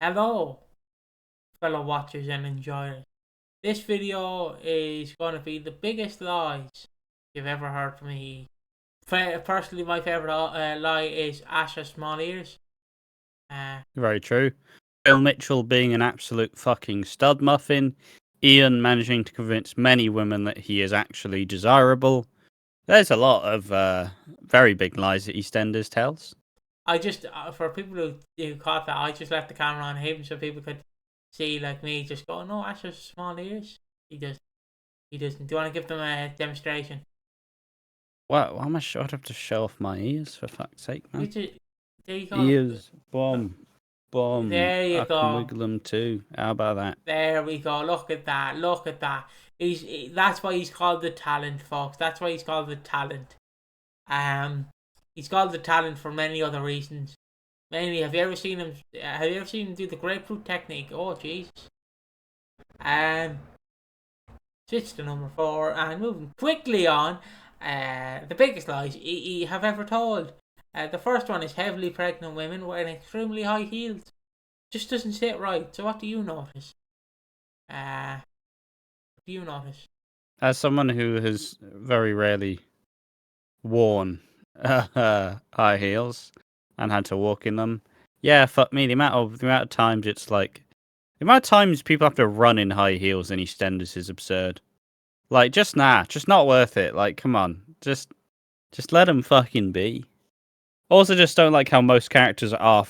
Hello, fellow watchers and enjoyers. This video is going to be the biggest lies you've ever heard from me. Personally, my favourite lie is Asher's small ears. Very true. Phil Mitchell being an absolute fucking stud muffin. Ian managing to convince many women that he is actually desirable. There's a lot of very big lies that EastEnders tells. I just, for people who caught that, I just left the camera on him so people could see, like me, just go, no, Asher's small ears. He doesn't. Do you want to give them a demonstration? Wow, I'm short up to show off my ears, for fuck's sake, man. There you go. Ears, bomb. There you I go. can wiggle them too. How about that? There we go. Look at that. That's why he's called the talent, folks. That's why he's called the talent. He's called the talent for many other reasons. Mainly, have you ever seen him do the grapefruit technique? Oh Jesus. Switch to number 4 and moving quickly on. The biggest lies you have ever told. The first one is heavily pregnant women wearing extremely high heels. Just doesn't sit right. So what do you notice? As someone who has very rarely worn high heels and had to walk in them, yeah, fuck me. The amount of times it's like, the amount of times people have to run in high heels in EastEnders is absurd. Like, just not worth it. Like, come on, just let them fucking be. Also, just don't like how most characters are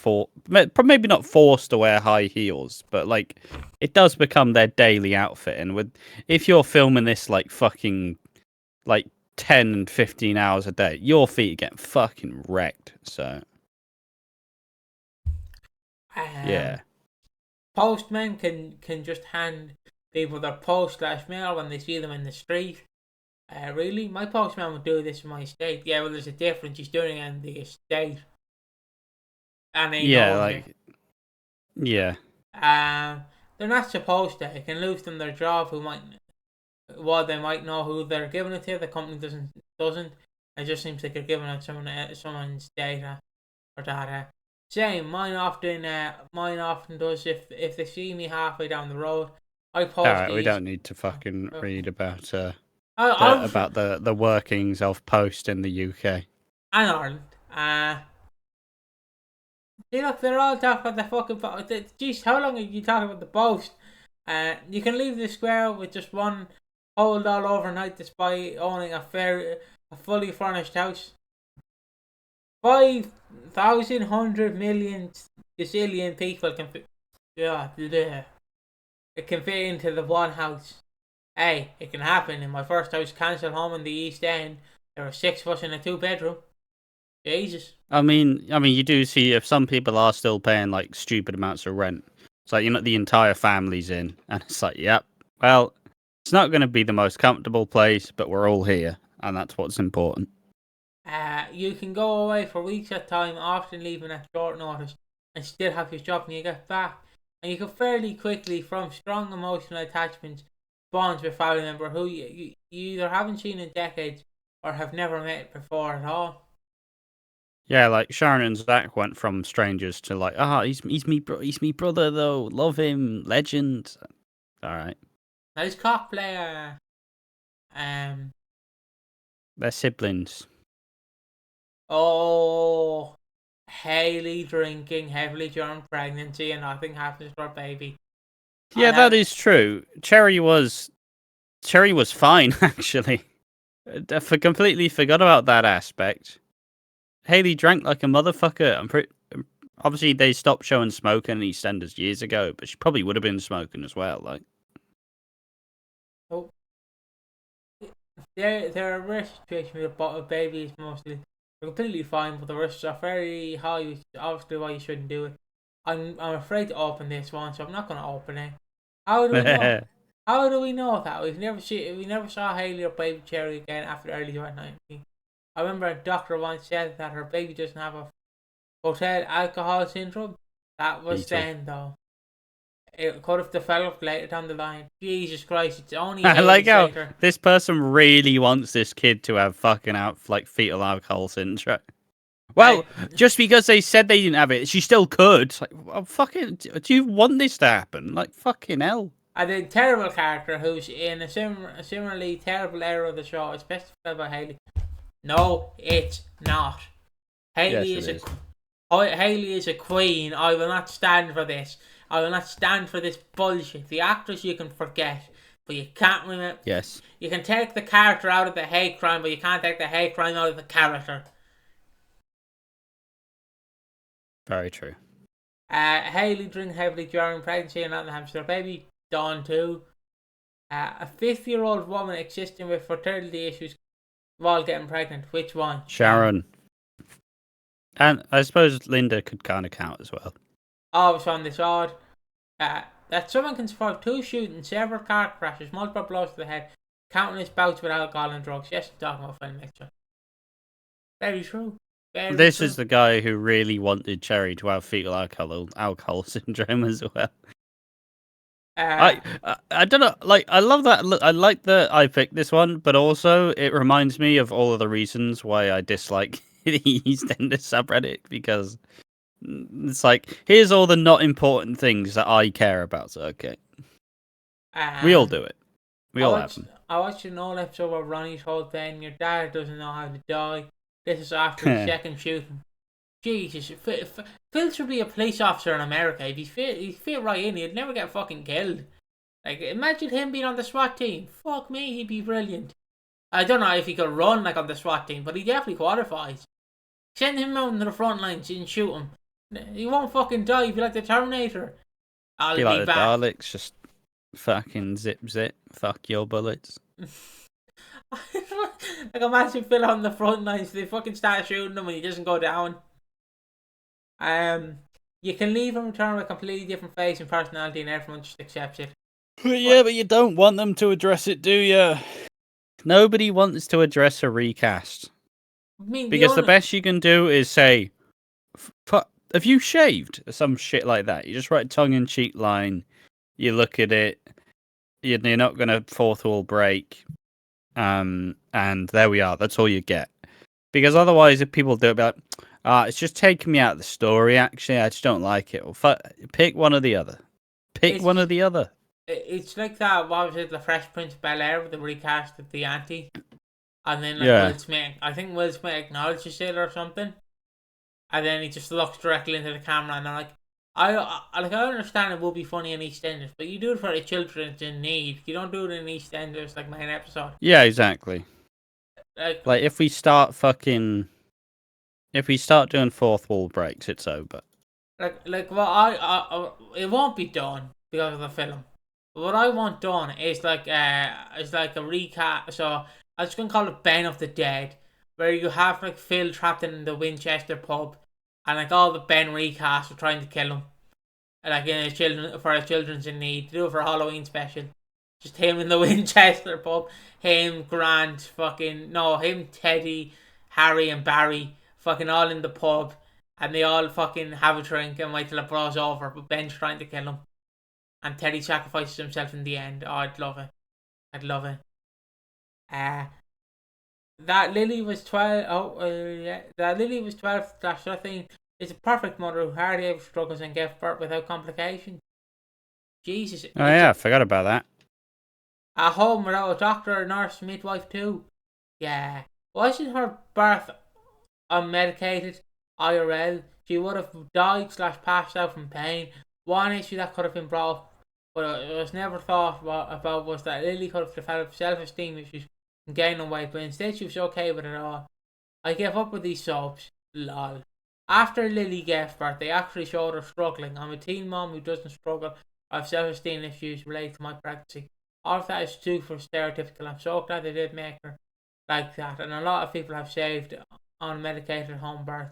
maybe not forced to wear high heels, but like it does become their daily outfit. And if you're filming this like fucking like 10 and 15 hours a day, your feet get fucking wrecked. So yeah, postmen can just hand people their post/mail when they see them in the street. Really? My postman would do this in my estate. Yeah, well, there's a difference. He's doing it in the estate. And he knows it. Yeah. They're not supposed to. It can lose them their job. They might know who they're giving it to. The company doesn't. It just seems like they're giving it to someone's data or data. Same. Mine often does. If they see me halfway down the road, I post. Alright, we don't need to fucking read about about the workings of Post in the UK and Ireland. See, look, they're all talking about the fucking post. Jeez, how long are you talking about the post? You can leave the square with just one hold all overnight despite owning a fully furnished house. 5,000, 100,000,000 gazillion people can fit. It can fit into the one house. Hey, it can happen. In my first house, council home in the East End, there were 6 of us in a 2-bedroom. Jesus. I mean, you do see if some people are still paying like stupid amounts of rent. It's like, the entire family's in, and it's like, yep. Well, it's not going to be the most comfortable place, but we're all here, and that's what's important. You can go away for weeks at a time, often leaving at short notice, and still have your job when you get back. And you can fairly quickly form strong emotional attachments, bonds with family member who you either haven't seen in decades or have never met before at all. Yeah, like Sharon and Zach went from strangers to like, he's me brother though, love him, legend. All right. Nice cock player. They're siblings. Oh, Hayley drinking heavily during pregnancy and nothing happens to her baby. Yeah, that is true. Cherry was fine actually. I completely forgot about that aspect. Hayley drank like a motherfucker. Obviously they stopped showing smoking in EastEnders years ago, but she probably would have been smoking as well. Like, there are risk situations with babies mostly. They're completely fine, but the risks are very high, which is obviously why you shouldn't do it. I'm afraid to open this one, so I'm not going to open it. How do we know? How do we know that? We never saw Hayley or baby Cherry again after early 2019. I remember a doctor once said that her baby doesn't have a hotel alcohol syndrome. That was then, though. It could have developed later down the line. Jesus Christ, it's only. I like how this person really wants this kid to have fucking fetal alcohol syndrome. Well, just because they said they didn't have it, she still could. It's like, well, fucking, do you want this to happen? Like, fucking hell. And the terrible character who's in a similarly terrible era of the show, it's best played by Hayley. No, it's not. Hayley Hayley is a queen. I will not stand for this. I will not stand for this bullshit. The actress you can forget, but you can't remember. Yes. You can take the character out of the hate crime, but you can't take the hate crime out of the character. Very true. Hayley drank heavily during pregnancy and Nottingham's their baby, Dawn too. A 50-year-old woman existing with fertility issues while getting pregnant. Which one? Sharon. And I suppose Linda could kind of count as well. Always on this odd. That someone can survive 2 shootings, several car crashes, multiple blows to the head, countless bouts with alcohol and drugs. Yes, I'm talking about film lecture. Very true. This is the guy who really wanted Cherry to have fetal alcohol syndrome as well. I don't know. Like, I love that. I like that I picked this one, but also it reminds me of all of the reasons why I dislike the EastEnders subreddit, because it's like, here's all the not important things that I care about. So, okay, we all do it. We all have them. I watched an old episode where Ronnie told Ben, "Your dad doesn't know how to die." This is after the second shooting. Jesus, Phil should be a police officer in America. If he's fit right in, he'd never get fucking killed. Like, imagine him being on the SWAT team. Fuck me, he'd be brilliant. I don't know if he could run like on the SWAT team, but he definitely qualifies. Send him out into the front lines and shoot him. He won't fucking die. He'd be like the Terminator. I'll be like back. The Daleks, just fucking zip. Fuck your bullets. Like, imagine Phil on the front lines. They fucking start shooting him and he doesn't go down. You can leave him return with a completely different face and personality, and everyone just accepts it. But you don't want them to address it, do you? Nobody wants to address a recast. Because the best you can do is say, have you shaved? Or some shit like that. You just write a tongue-in-cheek line. You look at it. You're not going to fourth wall break. And there we are. That's all you get. Because otherwise, if people do it, be like, it's just taking me out of the story, actually. I just don't like it. Well, pick one or the other. One or the other. It's like that, what was it, The Fresh Prince of Bel-Air, with the recast of the auntie. And then, Will Smith, I think Will Smith acknowledges it or something. And then he just looks directly into the camera, and they're like, I understand it will be funny in EastEnders, but you do it for the children in need. You don't do it in EastEnders, like main episode. Yeah, exactly. Like if we start doing fourth wall breaks, it's over. It won't be done because of the film. But what I want done is like a recap. So I'm just gonna call it Ben of the Dead, where you have like Phil trapped in the Winchester pub, and like all the Ben recasts are trying to kill him, like in a children's in need. Do it for a Halloween special. Just him in the Winchester pub, him, Grant, him, Teddy, Harry, and Barry, fucking all in the pub, and they all fucking have a drink and wait till it blows over. But Ben's trying to kill him, and Teddy sacrifices himself in the end. Oh, I'd love it. That Lily was 12. That Lily was 12/13 is a perfect mother who hardly ever struggles and gives birth without complications. Jesus. Oh yeah, I forgot about that. At home without a doctor, nurse, midwife too. Yeah. Wasn't her birth unmedicated IRL? She would have died/passed out from pain. One issue that could have been brought up, but it was never thought about, was that Lily could have developed self-esteem issues and gaining weight, but instead she was okay with it all. I gave up with these soaps. Lol. After Lily gave birth, they actually showed her struggling. I'm a teen mom who doesn't struggle. I have self-esteem issues related to my pregnancy. All of that is too for stereotypical. I'm so glad they did make her like that, and a lot of people have saved on medicated home birth.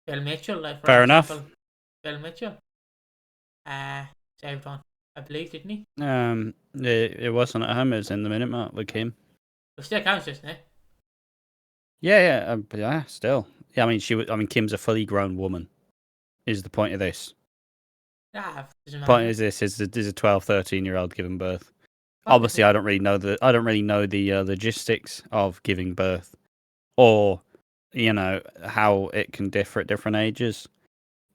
Bill Mitchell, like, fair enough. Bill Mitchell, saved one, I believe, didn't he? It wasn't at home. It was in the Minute Mark with Kim. It still counts, doesn't it? Yeah. Still. Yeah, I mean, Kim's a fully grown woman. Is the point of this? Point is this: is a 12, 13-year-old giving birth. Obviously, I don't really know the logistics of giving birth, or how it can differ at different ages.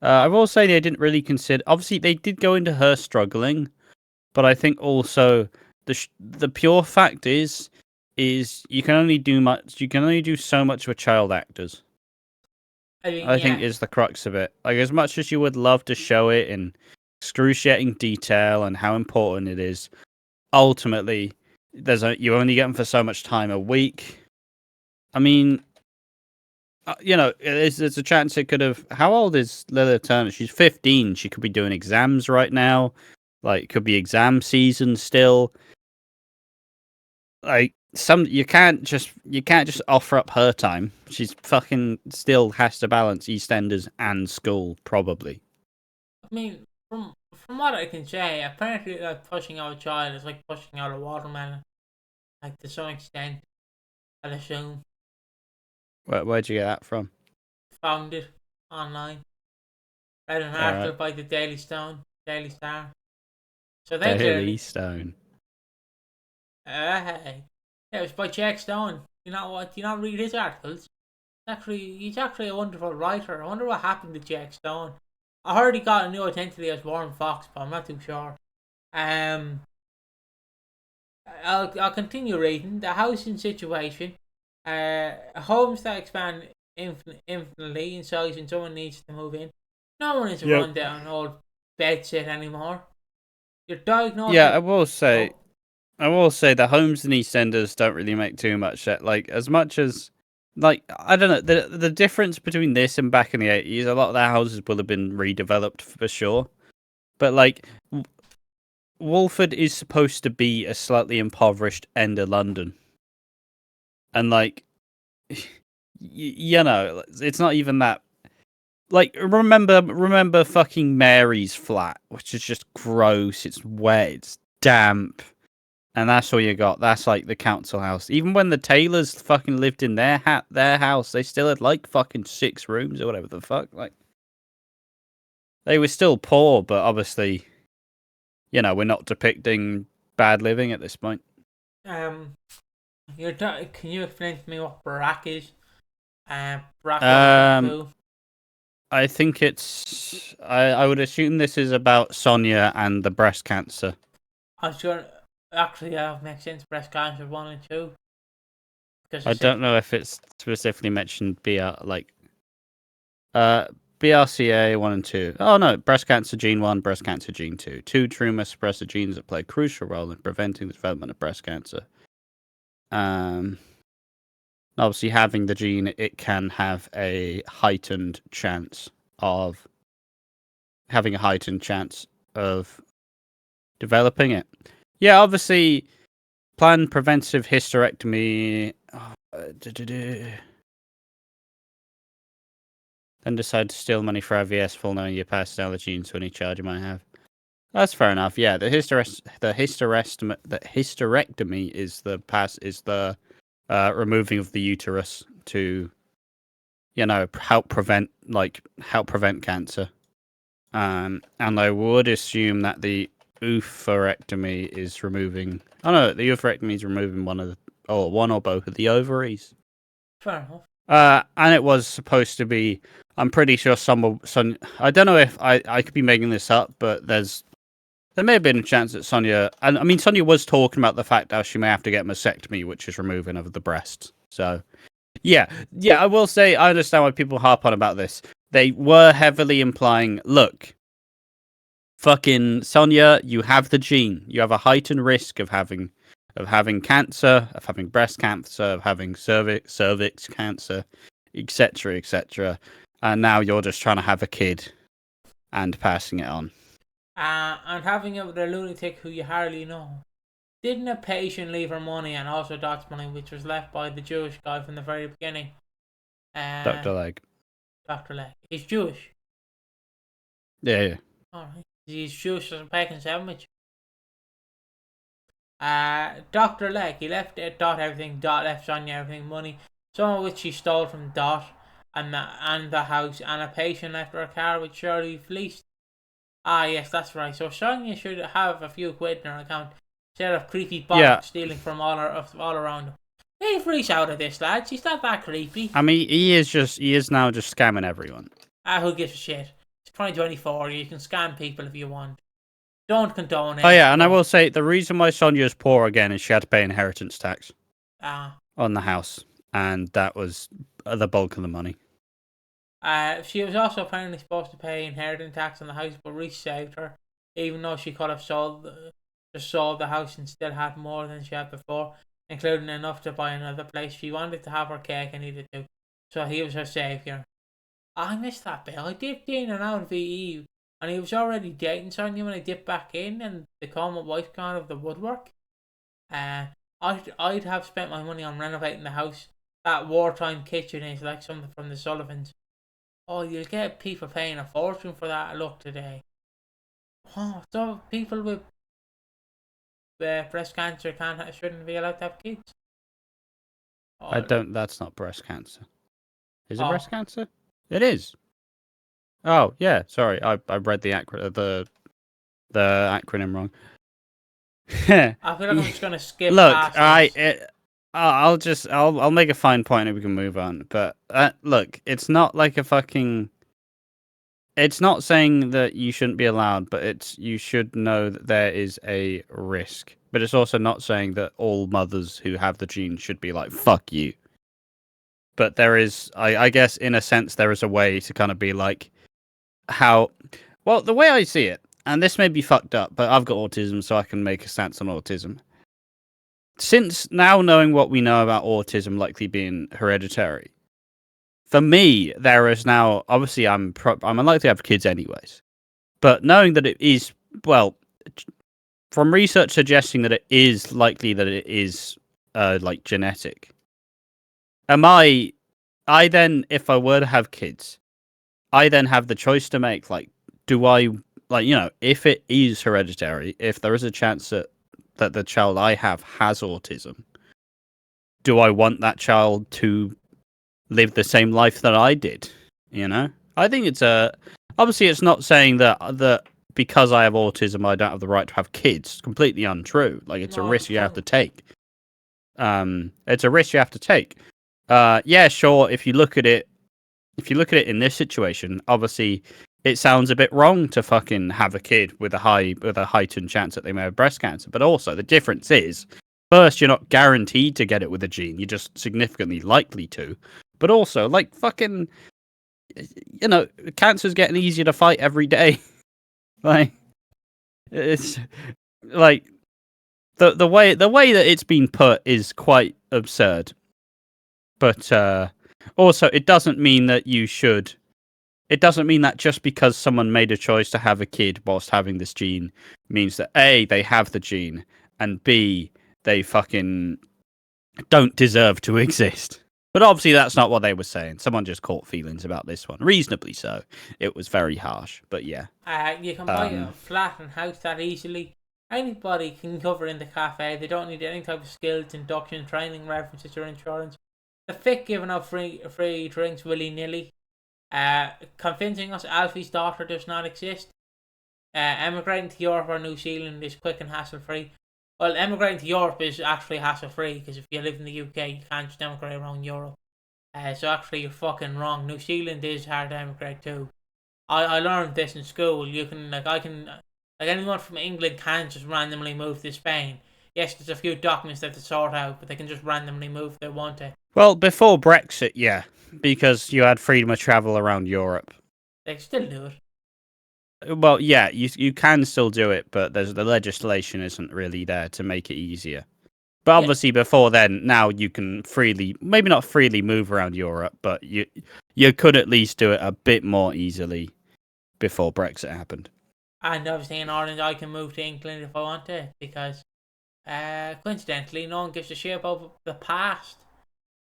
I will say they didn't really consider. Obviously, they did go into her struggling, but I think also the pure fact is you can only do much. You can only do so much with child actors. I think is the crux of it. Like, as much as you would love to show it in excruciating detail and how important it is, ultimately, you only get them for so much time a week. I mean, there's a chance it could have. How old is Lily Turner? She's 15. She could be doing exams right now. Like, it could be exam season still. Like, you can't just offer up her time. She's fucking still has to balance EastEnders and school, probably. I mean, from what I can say, apparently like pushing out a child is like pushing out a watermelon. Like, to some extent, I'd assume. Where'd you get that from? Found it online. Read an article by the Daily Star. So they Daily Stone. Hey, yeah, it was by Jack Stone. You know what? Do you not read his articles? He's actually a wonderful writer. I wonder what happened to Jack Stone. I heard he got a new identity as Warren Fox, but I'm not too sure. I'll continue reading. The housing situation. Homes that expand infinitely in size and someone needs to move in. No one is a rundown old bedsit anymore. You're diagnosed. Yeah, I will say the homes in EastEnders don't really make too much sense. Like, as much as, like, I don't know, the difference between this and back in the 80s, a lot of the houses will have been redeveloped for sure. But, like, Walford is supposed to be a slightly impoverished end of London. And, like, it's not even that. Like, remember fucking Mary's flat, which is just gross, it's wet, it's damp. And that's all you got. That's like the council house. Even when the Taylors fucking lived in their house, they still had like fucking 6 rooms or whatever the fuck. Like, they were still poor, but obviously, we're not depicting bad living at this point. Can you explain to me what Barack is? Barack. I think it's. I would assume this is about Sonia and the breast cancer. I'm sure. Actually, makes sense. Breast cancer 1 and 2. I don't know if it's specifically mentioned BRCA 1 and 2. Oh no, breast cancer gene 1, breast cancer gene 2. 2 tumor suppressor genes that play a crucial role in preventing the development of breast cancer. Obviously, having the gene, it can have a heightened chance of developing it. Yeah, obviously, planned preventive hysterectomy. Then decide to steal money for IVS, full knowing you passed down the genes to any child you might have. That's fair enough. Yeah, the hysterectomy is the removing of the uterus to, help prevent cancer. And I would assume that the oophorectomy is removing. Oh no, the oophorectomy is removing one or both of the ovaries. Fair enough. And it was supposed to be. I'm pretty sure I don't know if I could be making this up, but there may have been a chance that Sonia. And I mean, Sonia was talking about the fact how she may have to get mastectomy, which is removing of the breasts. So, yeah. I will say I understand why people harp on about this. They were heavily implying, look. Fucking Sonia, you have the gene. You have a heightened risk of having cancer, of having breast cancer, of having cervix cancer, etc., etc. And now you're just trying to have a kid and passing it on. And having it with a lunatic who you hardly know. Didn't a patient leave her money and also Dot's money, which was left by the Jewish guy from the very beginning? Dr. Legg. Dr. Legg. He's Jewish. Yeah. Alright. He's Jewish as a bacon sandwich. Dr. Legg, he left Dot everything. Dot left Sonia everything, money, some of which he stole from Dot and the house, and a patient left her a car which Shirley fleeced. Ah, yes, that's right. So Sonia should have a few quid in her account instead of creepy bots stealing from all around them. Leave Reese out of this, lad. She's not that creepy. I mean, he is now just scamming everyone. Who gives a shit? It's 2024. You can scam people if you want. Don't condone it. Oh yeah, and I will say the reason why Sonia's poor again is she had to pay inheritance tax on the house, and that was the bulk of the money. She was also apparently supposed to pay inheritance tax on the house, but Reese saved her, even though she could have sold the house and still had more than she had before, including enough to buy another place. She wanted to have her cake and eat it too, so he was her saviour. I missed that bit. I dipped in and out of VE, and he was already dating Sonia when I dipped back in, and the common wife kind of the woodwork. I'd have spent my money on renovating the house. That wartime kitchen is like something from the Sullivans. Oh, you'll get people paying a fortune for that look today. Oh, so people with breast cancer shouldn't be allowed to have kids? That's not breast cancer. Is it breast cancer? It is. Oh, yeah, sorry. I read the acronym wrong. I feel like I'm just going to skip look, past this. I'll make a fine point and we can move on. But look, it's not like a fucking. It's not saying that you shouldn't be allowed, but you should know that there is a risk. But it's also not saying that all mothers who have the gene should be like, fuck you. But there is, I guess, in a sense, there is a way to kind of be like, well, the way I see it, and this may be fucked up, but I've got autism, so I can make a stance on autism. Since now knowing what we know about autism likely being hereditary, for me, there is now, obviously I'm unlikely to have kids anyways, but knowing that it is, well, from research suggesting that it is likely that it is like genetic, I then, if I were to have kids, I then have the choice to make, like, do I, like, you know, if it is hereditary, if there is a chance that the child I have has autism, do I want that child to live the same life that I did? You know? I think it's obviously it's not saying that because I have autism I don't have the right to have kids. It's completely untrue. Like, it's a risk you have to take. It's a risk you have to take. Yeah, sure, if you look at it in this situation, obviously it sounds a bit wrong to fucking have a kid with a heightened chance that they may have breast cancer. But also the difference is, first, you're not guaranteed to get it with a gene, you're just significantly likely to. But also, like, fucking, you know, cancer's getting easier to fight every day. Like, it's like the way that it's been put is quite absurd. But also, it doesn't mean that you should. It doesn't mean that just because someone made a choice to have a kid whilst having this gene means that A, they have the gene, and B, they fucking don't deserve to exist. But obviously that's not what they were saying. Someone just caught feelings about this one. Reasonably so. It was very harsh, but yeah. You can buy a flat and house that easily. Anybody can cover in the cafe. They don't need any type of skills, induction, training, references, or insurance. The Fick giving out free drinks willy-nilly. Convincing us Alfie's daughter does not exist. Emigrating to Europe or New Zealand is quick and hassle-free. Well, emigrating to Europe is actually hassle-free, because if you live in the UK, you can't just emigrate around Europe. So actually, you're fucking wrong. New Zealand is hard to emigrate to. I learned this in school. Anyone from England can just randomly move to Spain. Yes, there's a few documents they have to sort out, but they can just randomly move if they want to. Well, before Brexit, yeah, because you had freedom of travel around Europe. They can still do it. Well, yeah, you can still do it, but the legislation isn't really there to make it easier. But obviously, before then, now you can maybe not freely move around Europe, but you could at least do it a bit more easily before Brexit happened. And obviously in Ireland, I can move to England if I want to, because coincidentally, no one gives a shit about the past.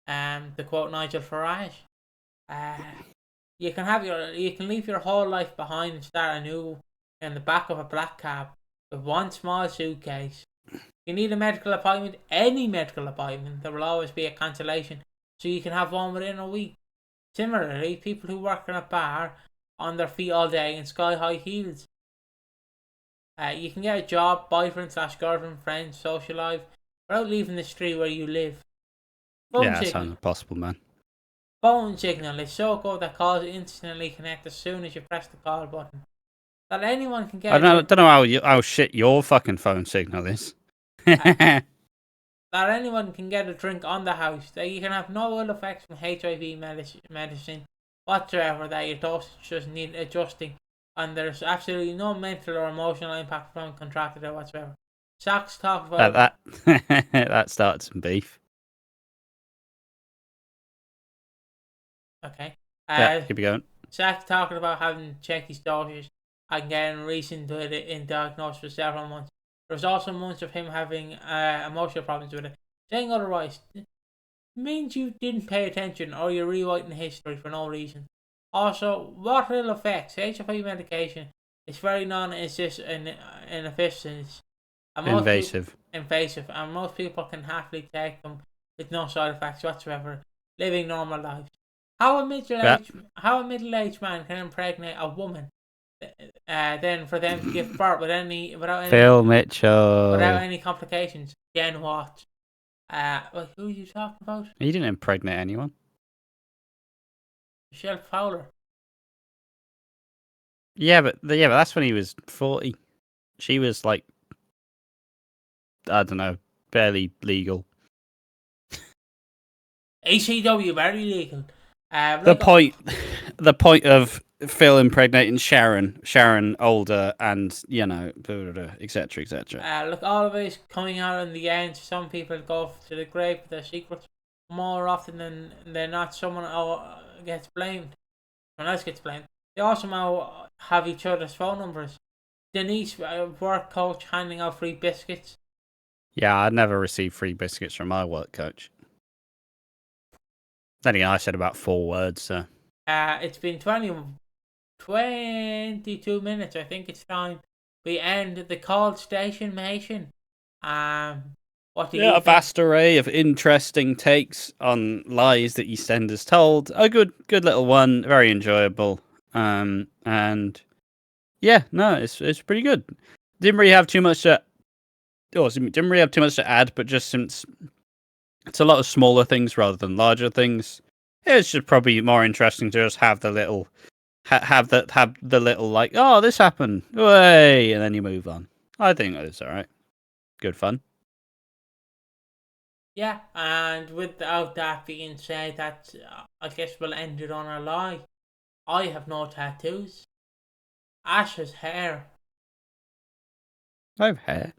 To quote Nigel Farage, you can leave your whole life behind and start anew in the back of a black cab with one small suitcase. You need a medical appointment, any medical appointment, there will always be a cancellation, so you can have one within a week. Similarly, people who work in a bar on their feet all day in sky-high heels. You can get a job, boyfriend/girlfriend, friends, social life, without leaving the street where you live. Phone Yeah, that sounds signal. impossible, man. Phone signal is so good that calls instantly connect as soon as you press the call button. That anyone can I get don't know how shit your fucking phone signal is. that anyone can get a drink on the house. That you can have no ill effects from HIV medicine whatsoever. That your dosage just need adjusting, and there's absolutely no mental or emotional impact from contracted it whatsoever. Sachs talked about that started some beef. Okay. Yeah, keep it going. Sachs talking about having checked his dosage and getting recent with it in diagnosis for several months. There was also months of him having emotional problems with it. Saying otherwise means you didn't pay attention or you're rewriting history for no reason. Also, what ill effects? HIV medication is very inefficient. Invasive. Invasive, and most people can happily take them with no side effects whatsoever, living normal lives. How a middle-aged man can impregnate a woman, then for them to give birth Phil Mitchell. without any complications? Then what? Who are you talking about? He didn't impregnate anyone. Michelle Fowler. Yeah, but that's when he was 40. She was like, I don't know, barely legal. ACW very legal. The point of Phil impregnating Sharon older, and etc. etc. Look, all of it is coming out in the end. Some people go to the grave with their secrets. More often than not, someone gets blamed. Someone else gets blamed. They also now have each other's phone numbers. Denise, work coach, handing out free biscuits. Yeah, I'd never received free biscuits from my work coach. Then again, I said about 4 words, so. It's been 22 minutes. I think it's time we end the call station mission. What do you think? A vast array of interesting takes on lies that EastEnders told. A good little one, very enjoyable. And yeah, no, it's pretty good. Didn't really have too much to add, but just since it's a lot of smaller things rather than larger things, it's just probably more interesting to just have the little like, oh, this happened, way, and then you move on. I think it's all right. Good fun. Yeah, and without that being said, that I guess we'll end it on a lie. I have no tattoos. Ash has hair. I have hair.